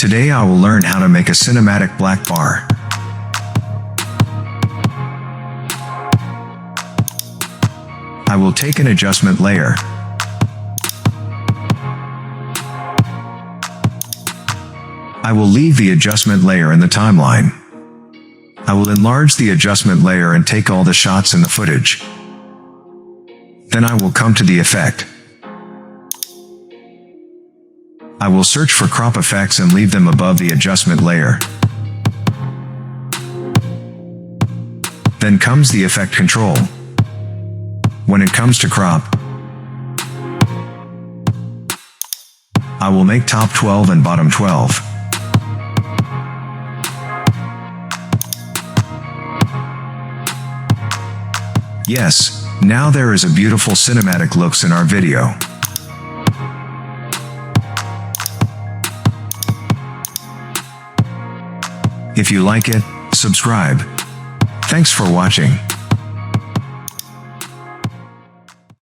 Today I will learn how to make a cinematic black bar. I will take an adjustment layer. I will leave the adjustment layer in the timeline. I will enlarge the adjustment layer and take all the shots in the footage. Then I will come to the effect. I will search for crop effects and leave them above the adjustment layer. Then comes the effect control. When it comes to crop, I will make top 12 and bottom 12. Yes, now there is a beautiful cinematic looks in our video. If you like it, subscribe. Thanks for watching.